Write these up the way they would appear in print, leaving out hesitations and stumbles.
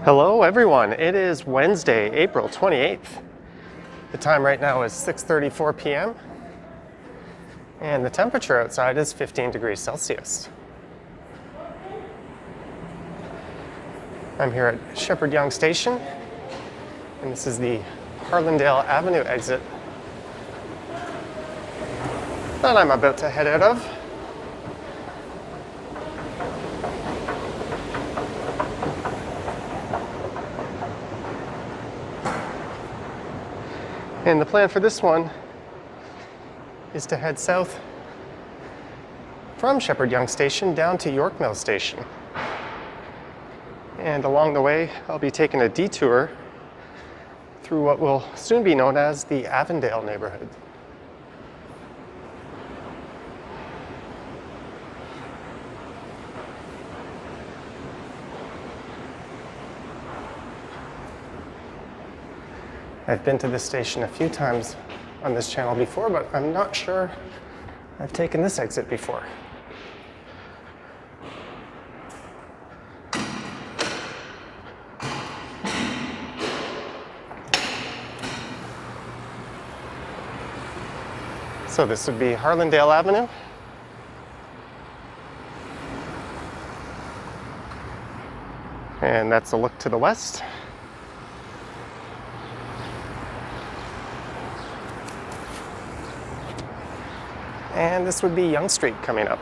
Hello everyone, it is Wednesday, April 28th. The time right now is 6:34 p.m. and the temperature outside is 15 degrees Celsius. I'm here at Sheppard-Yonge Station, and this is the Harlandale Avenue exit that I'm about to head out of. And the plan for this one is to head south from Sheppard-Yonge Station down to York Mill Station. And along the way, I'll be taking a detour through what will soon be known as the Avondale neighbourhood. I've been to this station a few times on this channel before, but I'm not sure I've taken this exit before. So this would be Harlandale Avenue. And that's a look to the west. And this would be Yonge Street coming up.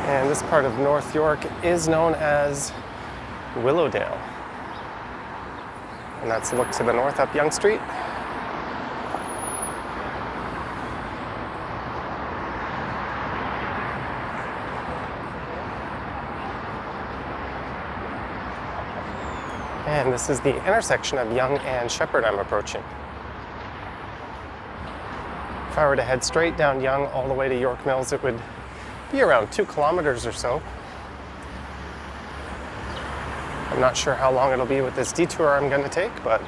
And this part of North York is known as Willowdale. And that's a look to the north up Yonge Street. And this is the intersection of Yonge and Sheppard I'm approaching. If I were to head straight down Yonge all the way to York Mills, it would be around 2 kilometers or so. I'm not sure how long it'll be with this detour I'm going to take, but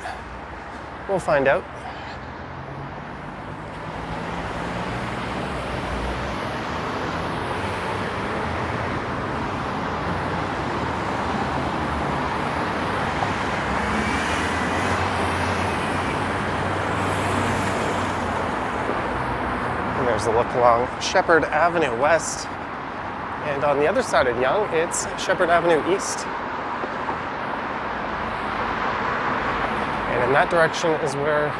we'll find out. And there's a look along Sheppard Avenue West. And on the other side of Yonge, it's Sheppard Avenue East. And in that direction is where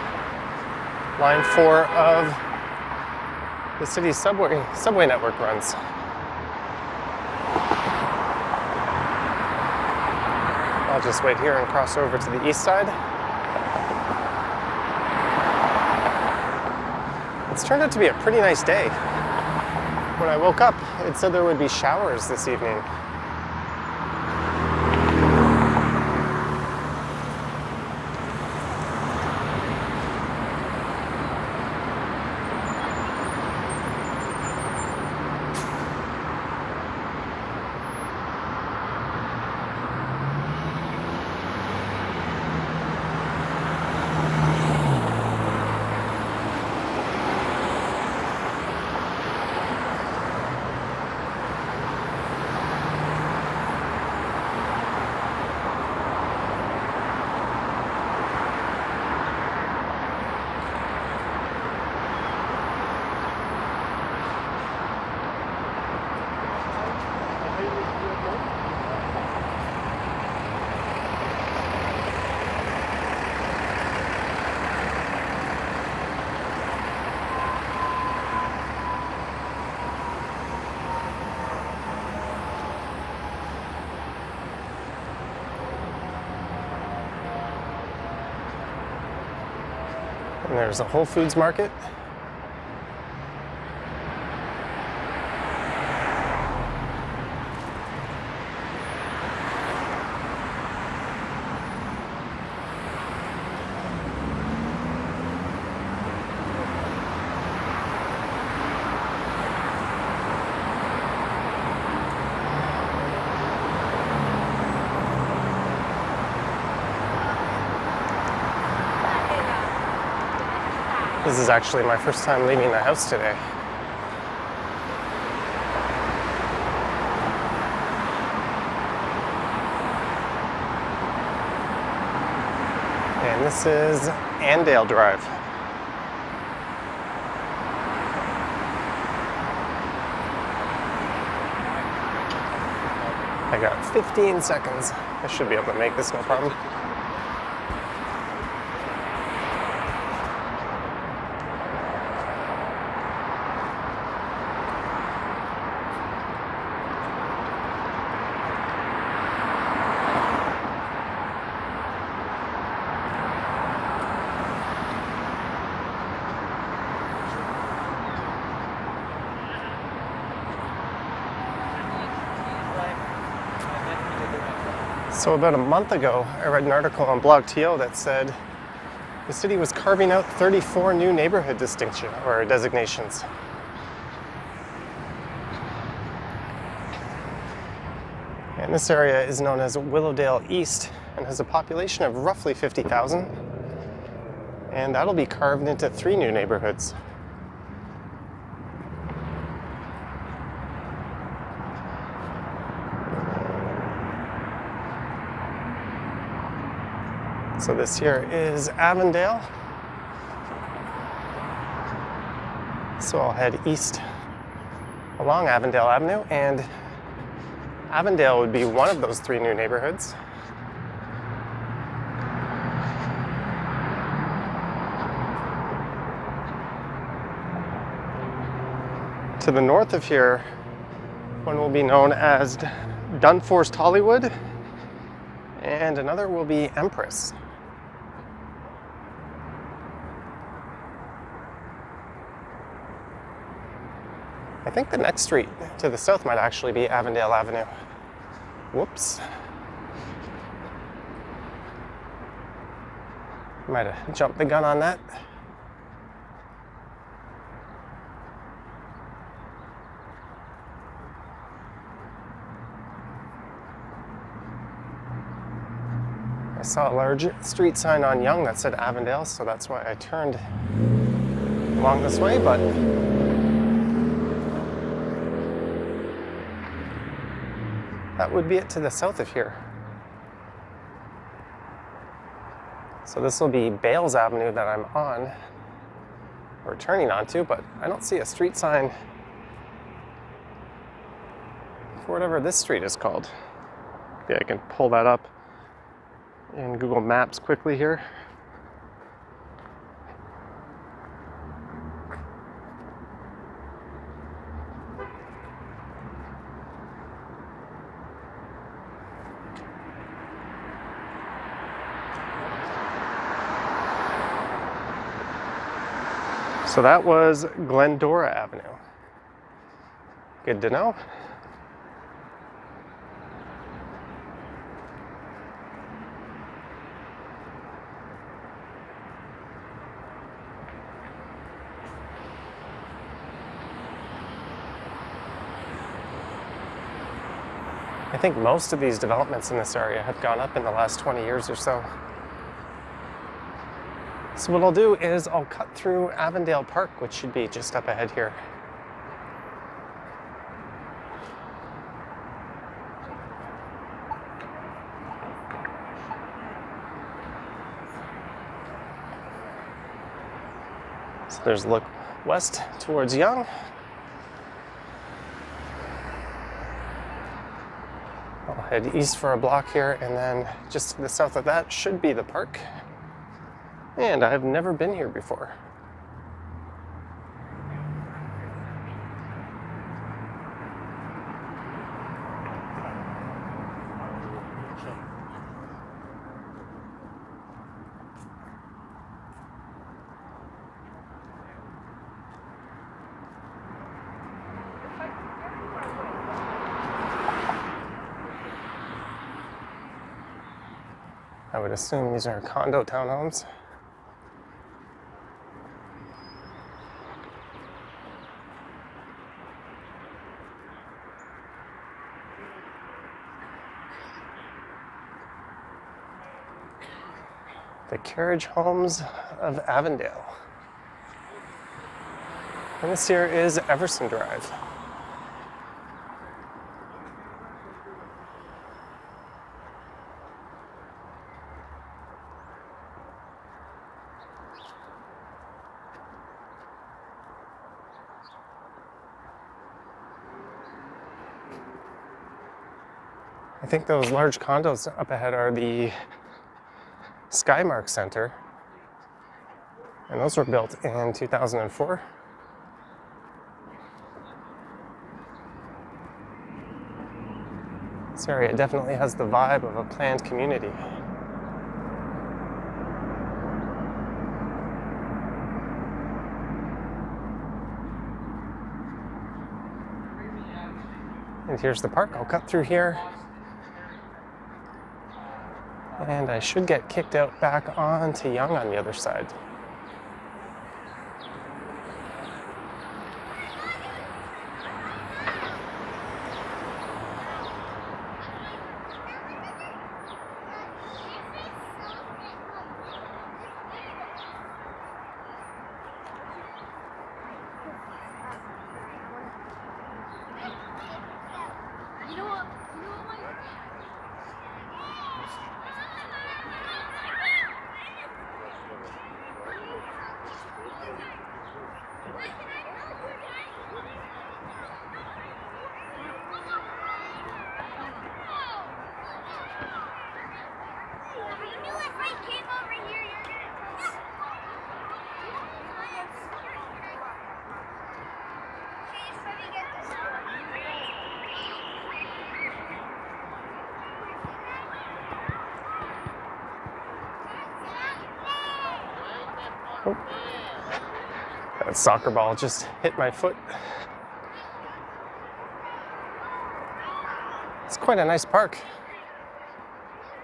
line 4 of the city's subway network runs. I'll just wait here and cross over to the east side. It's turned out to be a pretty nice day. When I woke up, it said there would be showers this evening. And there's a Whole Foods market. This is actually my first time leaving the house today. And this is Avondale Drive. I got 15 seconds. I should be able to make this, no problem. So about a month ago, I read an article on BlogTO that said the city was carving out 34 new neighborhood designations. And this area is known as Willowdale East and has a population of roughly 50,000. And that'll be carved into 3 new neighborhoods. So this here is Avondale. So I'll head east along Avondale Avenue, and Avondale would be one of those 3 new neighborhoods. To the north of here, one will be known as Dunforced Hollywood, and another will be Empress. I think the next street to the south might actually be Avondale Avenue. Whoops. Might have jumped the gun on that. I saw a large street sign on Yonge that said Avondale, so that's why I turned along this way, but that would be it to the south of here. So this will be Bales Avenue that I'm on, or turning onto, but I don't see a street sign for whatever this street is called. Maybe I can pull that up in Google Maps quickly here. So that was Glendora Avenue. Good to know. I think most of these developments in this area have gone up in the last 20 years or so. So what I'll do is I'll cut through Avondale Park, which should be just up ahead here. So there's a look west towards Yonge. I'll head east for a block here, and then just to the south of that should be the park. And I have never been here before. I would assume these are condo townhomes. The carriage homes of Avondale. And this here is Everson Drive. I think those large condos up ahead are the Skymark Center, and those were built in 2004. This area definitely has the vibe of a planned community. And here's the park. I'll cut through here. And I should get kicked out back onto Yonge on the other side. Oh. That soccer ball just hit my foot. It's quite a nice park.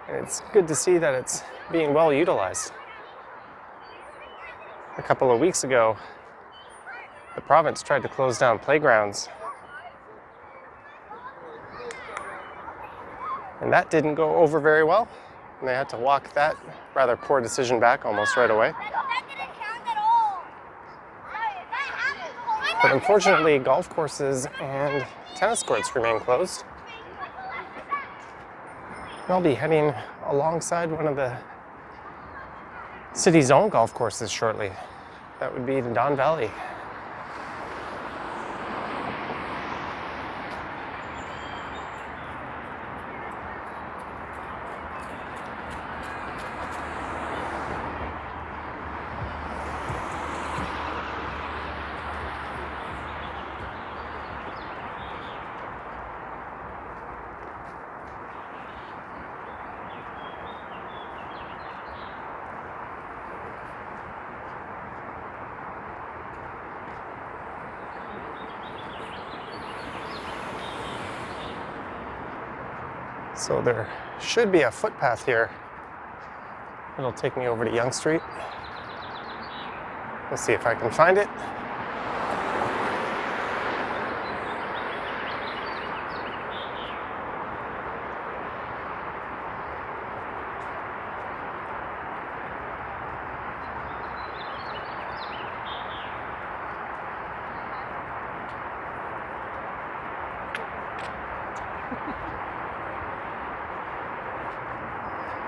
And it's good to see that it's being well utilized. A couple of weeks ago, the province tried to close down playgrounds. And that didn't go over very well. And they had to walk that rather poor decision back almost right away. But unfortunately, golf courses and tennis courts remain closed. And I'll be heading alongside one of the city's own golf courses shortly. That would be the Don Valley. So there should be a footpath here. It'll take me over to Yonge Street. We'll see if I can find it.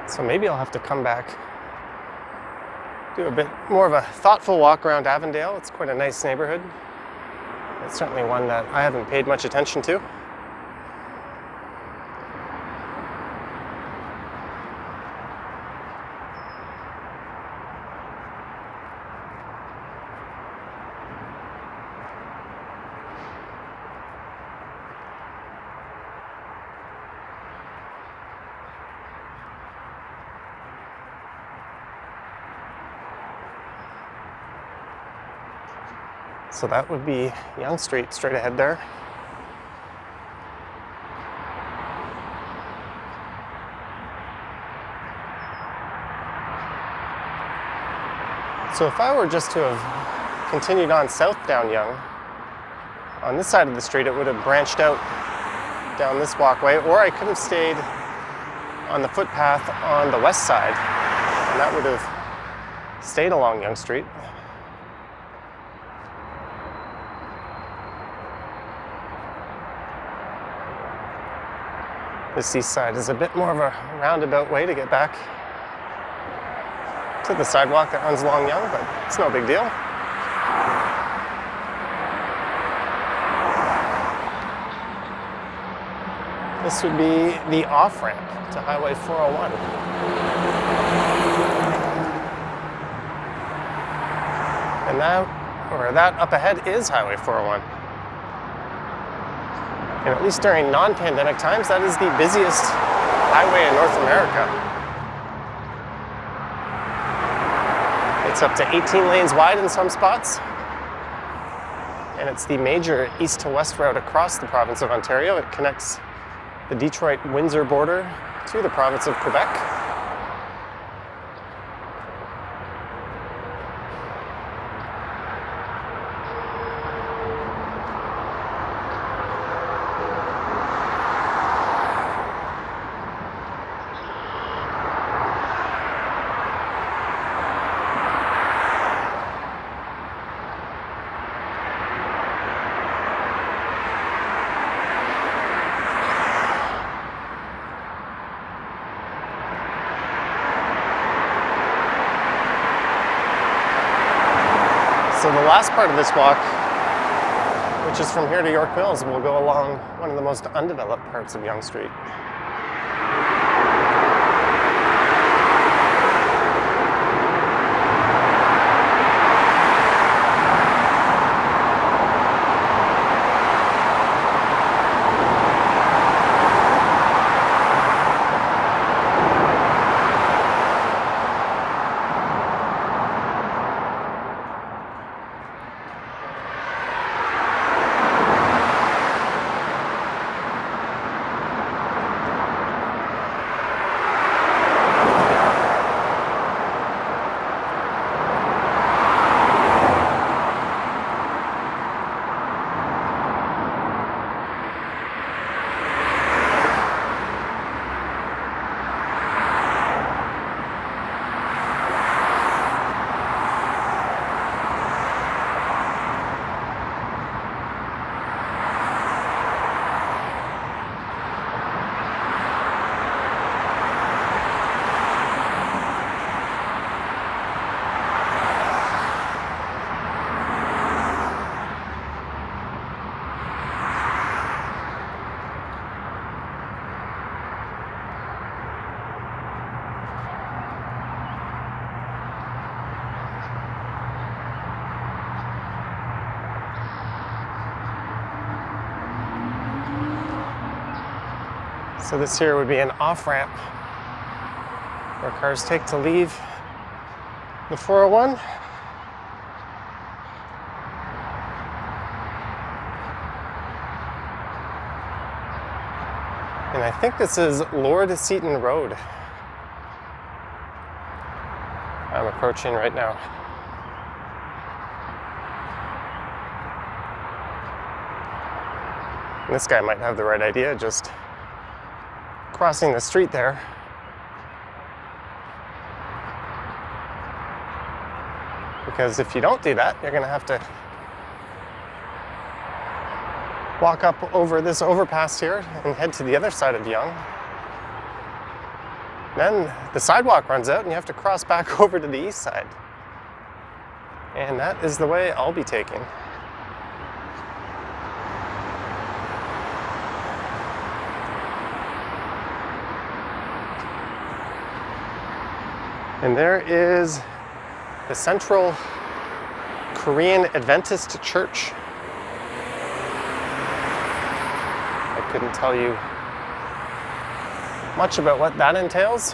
So maybe I'll have to come back, do a bit more of a thoughtful walk around Avondale. It's quite a nice neighborhood. It's certainly one that I haven't paid much attention to. So that would be Yonge Street straight ahead there. So if I were just to have continued on south down Yonge, on this side of the street it would have branched out down this walkway, or I could have stayed on the footpath on the west side, and that would have stayed along Yonge Street. This east side is a bit more of a roundabout way to get back to the sidewalk that runs along Yonge, but it's no big deal. This would be the off-ramp to Highway 401. And that up ahead is Highway 401. And at least during non-pandemic times, that is the busiest highway in North America. It's up to 18 lanes wide in some spots. And it's the major east to west route across the province of Ontario. It connects the Detroit-Windsor border to the province of Quebec. So the last part of this walk, which is from here to York Mills, will go along one of the most undeveloped parts of Yonge Street. So this here would be an off-ramp where cars take to leave the 401. And I think this is Lord Seaton Road I'm approaching right now. And this guy might have the right idea, just crossing the street there. Because if you don't do that, you're going to have to walk up over this overpass here and head to the other side of Yonge. Then the sidewalk runs out and you have to cross back over to the east side. And that is the way I'll be taking. And there is the Central Korean Adventist Church. I couldn't tell you much about what that entails.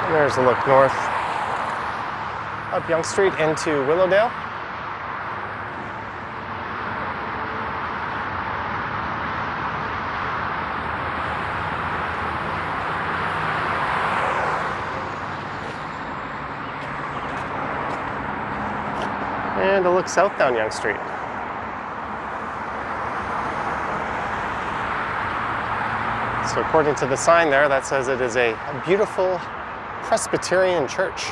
There's a look north up Yonge Street into Willowdale. And a look south down Yonge Street. So according to the sign there, that says it is a beautiful Presbyterian church.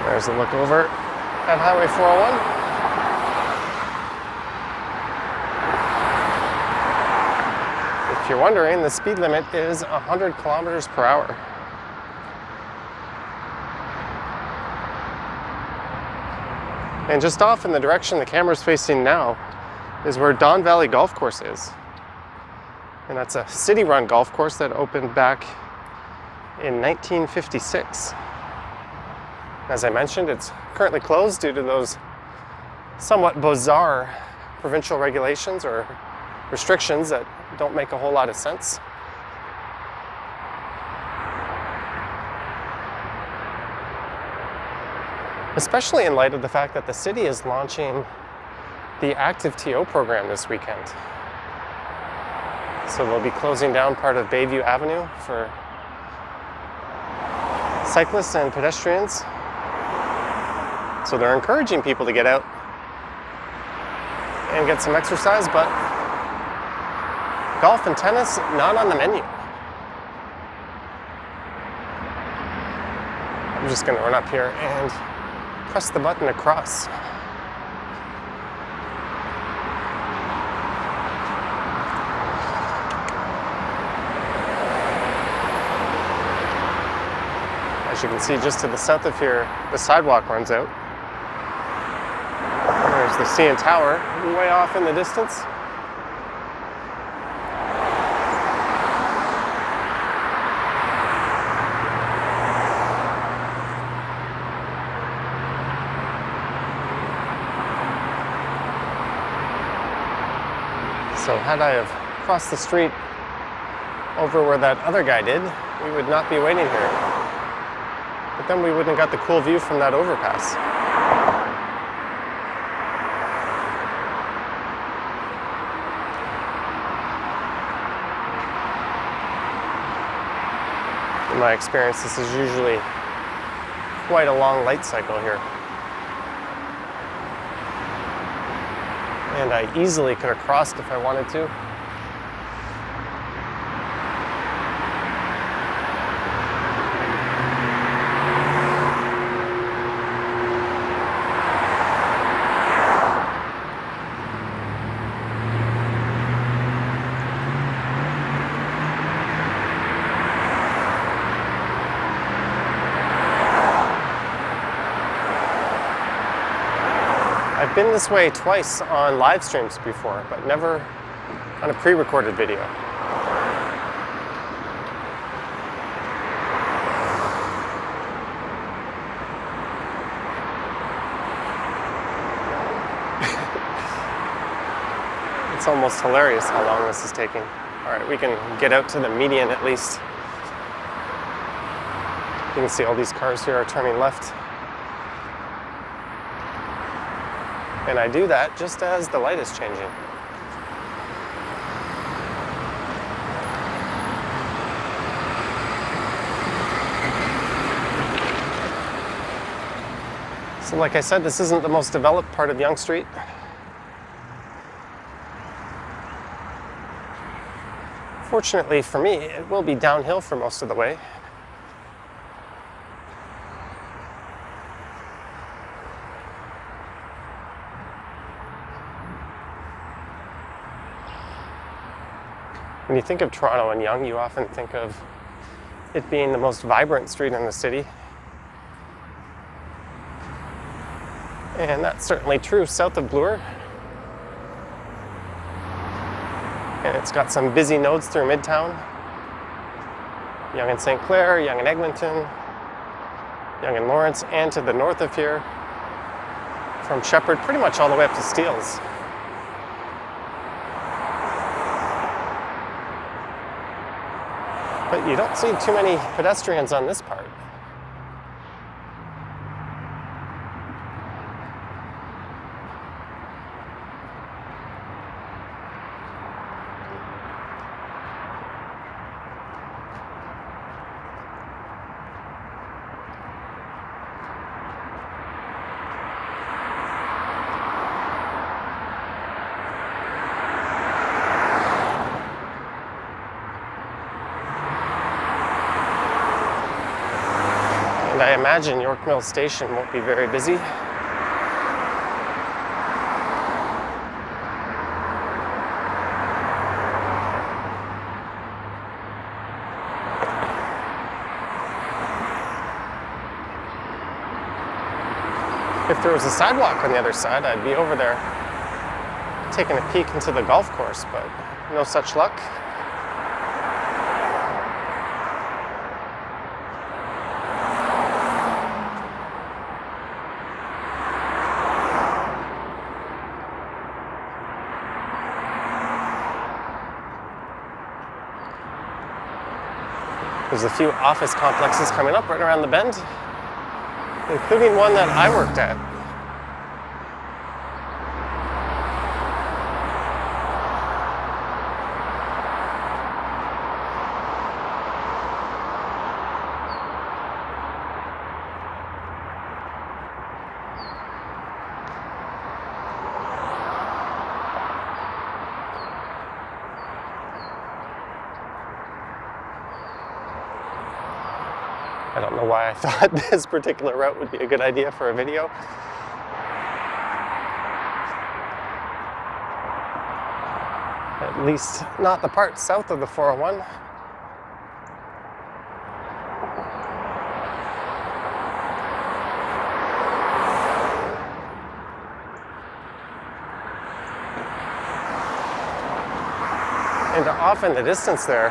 There's a look over at Highway 401. If you're wondering, the speed limit is 100 kilometers per hour. And just off in the direction the camera's facing now is where Don Valley Golf Course is. And that's a city-run golf course that opened back in 1956. As I mentioned, it's currently closed due to those somewhat bizarre provincial regulations or restrictions that don't make a whole lot of sense. Especially in light of the fact that the city is launching the Active TO program this weekend. So they'll be closing down part of Bayview Avenue for cyclists and pedestrians. So they're encouraging people to get out and get some exercise, but golf and tennis, not on the menu. I'm just gonna run up here and press the button across. As you can see, just to the south of here, the sidewalk runs out. There's the CN Tower way off in the distance. So had I have crossed the street over where that other guy did, we would not be waiting here. But then we wouldn't have got the cool view from that overpass. In my experience, this is usually quite a long light cycle here. And I easily could have crossed if I wanted to. I've been this way twice on live streams before, but never on a pre-recorded video. It's almost hilarious how long this is taking. All right, we can get out to the median at least. You can see all these cars here are turning left. And I do that just as the light is changing. So like I said, this isn't the most developed part of Yonge Street. Fortunately for me, it will be downhill for most of the way. When you think of Toronto and Yonge, you often think of it being the most vibrant street in the city. And that's certainly true south of Bloor. And it's got some busy nodes through Midtown. Yonge and St. Clair, Yonge and Eglinton, Yonge and Lawrence, and to the north of here, from Sheppard pretty much all the way up to Steeles. But you don't see too many pedestrians on this part. And I imagine York Mill Station won't be very busy. If there was a sidewalk on the other side, I'd be over there taking a peek into the golf course, but no such luck. There's a few office complexes coming up right around the bend, including one that I worked at. I don't know why I thought this particular route would be a good idea for a video. At least not the part south of the 401. And off in the distance there,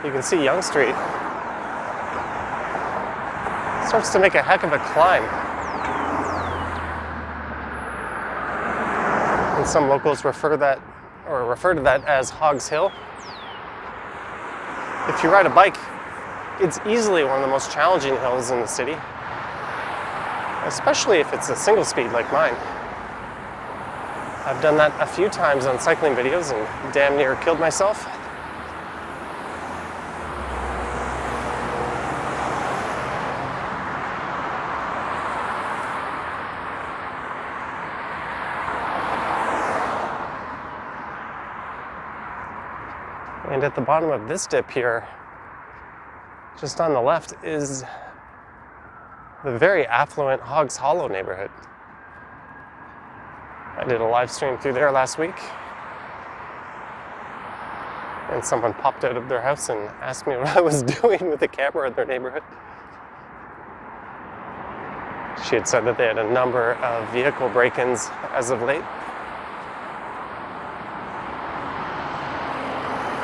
you can see Yonge Street. Starts to make a heck of a climb. And some locals refer to that as Hogs Hill. If you ride a bike, it's easily one of the most challenging hills in the city, especially if it's a single speed like mine. I've done that a few times on cycling videos and damn near killed myself. And at the bottom of this dip here, just on the left, is the very affluent Hogs Hollow neighborhood. I did a live stream through there last week, and someone popped out of their house and asked me what I was doing with the camera in their neighborhood. She had said that they had a number of vehicle break-ins as of late.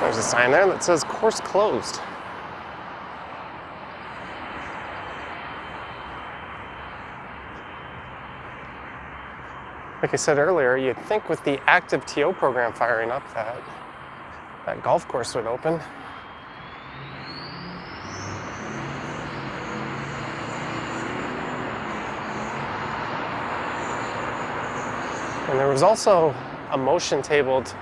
There's a sign there that says course closed. Like I said earlier, you'd think with the active TO program firing up that golf course would open. And there was also a motion tabled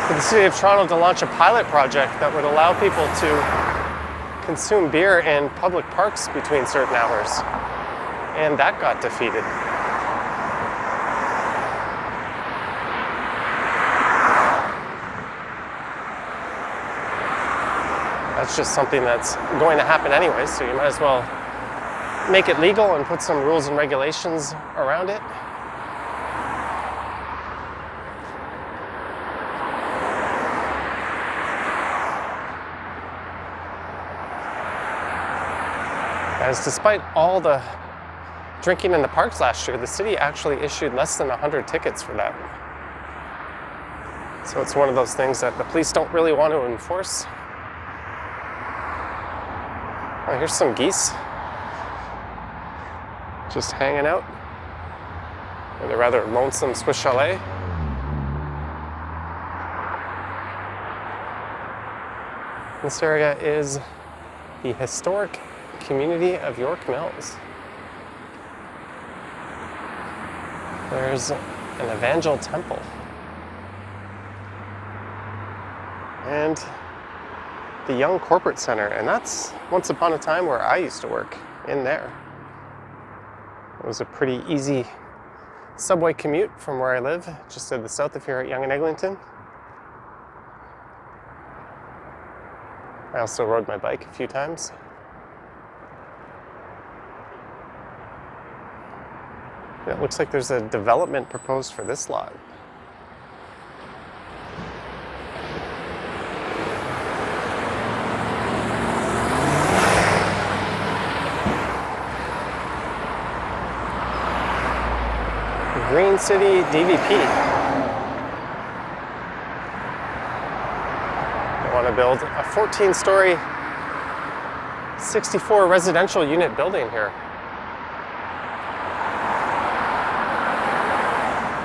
for the City of Toronto to launch a pilot project that would allow people to consume beer in public parks between certain hours. And that got defeated. That's just something that's going to happen anyway, so you might as well make it legal and put some rules and regulations around it. As despite all the drinking in the parks last year, the city actually issued less than 100 tickets for that. So it's one of those things that the police don't really want to enforce. Oh, here's some geese. just hanging out in a rather lonesome Swiss chalet. This area is the historic community of York Mills. There's an Evangel temple. And the Yonge Corporate Center, and that's once upon a time where I used to work, in there. It was a pretty easy subway commute from where I live, just to the south of here at Yonge and Eglinton. I also rode my bike a few times. It looks like there's a development proposed for this lot. Green City DVP. They want to build a 14-story, 64 residential unit building here.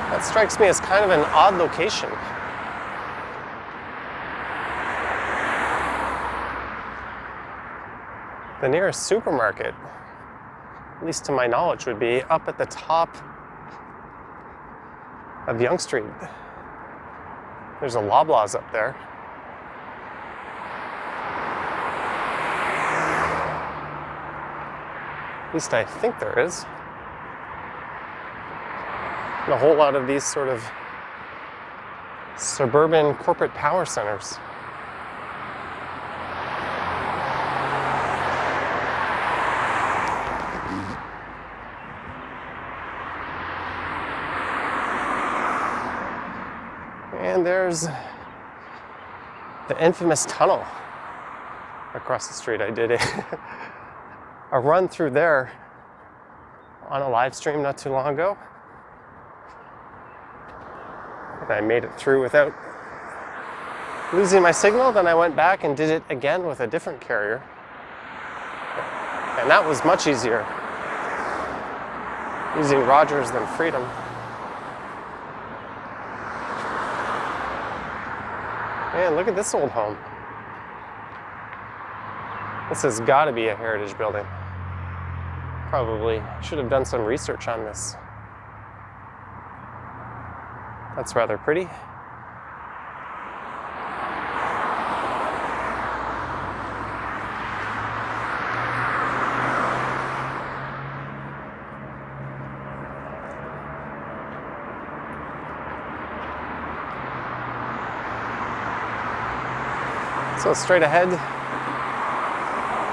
That strikes me as kind of an odd location. The nearest supermarket, at least to my knowledge, would be up at the top of Yonge Street. There's a Loblaws up there. At least I think there is. And a whole lot of these sort of suburban corporate power centers. And there's the infamous tunnel across the street. I did a run through there on a live stream not too long ago. And I made it through without losing my signal. Then I went back and did it again with a different carrier. And that was much easier, using Rogers than Freedom. Man, look at this old home. This has got to be a heritage building. Probably should have done some research on this. That's rather pretty. So straight ahead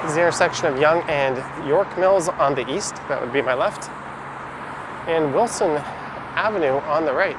is the intersection of Yonge and York Mills on the east, that would be my left, and Wilson Avenue on the right.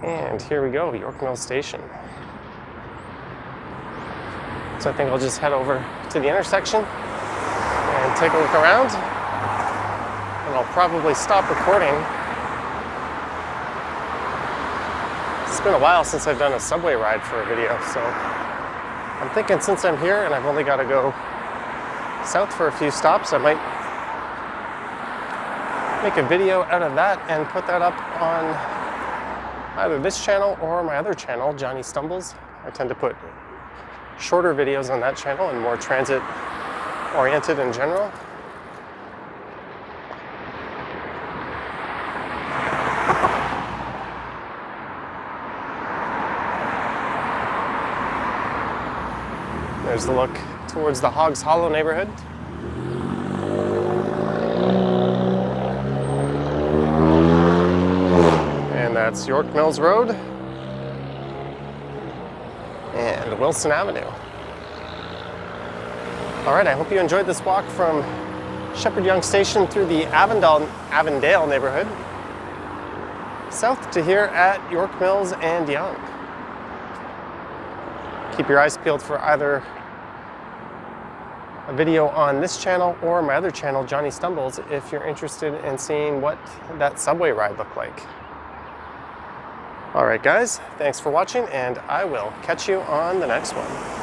And here we go, York Mills Station. So I think I'll just head over to the intersection and take a look around. And I'll probably stop recording. It's been a while since I've done a subway ride for a video, so I'm thinking since I'm here and I've only got to go south for a few stops, I might make a video out of that and put that up on either this channel or my other channel, Johnny Stumbles. I tend to put shorter videos on that channel and more transit oriented in general. There's the look towards the Hogs Hollow neighborhood. That's York Mills Road and Wilson Avenue. All right, I hope you enjoyed this walk from Sheppard-Yonge Station through the Avondale neighborhood, south to here at York Mills and Yonge. Keep your eyes peeled for either a video on this channel or my other channel, Johnny Stumbles, if you're interested in seeing what that subway ride looked like. All right, guys, thanks for watching, and I will catch you on the next one.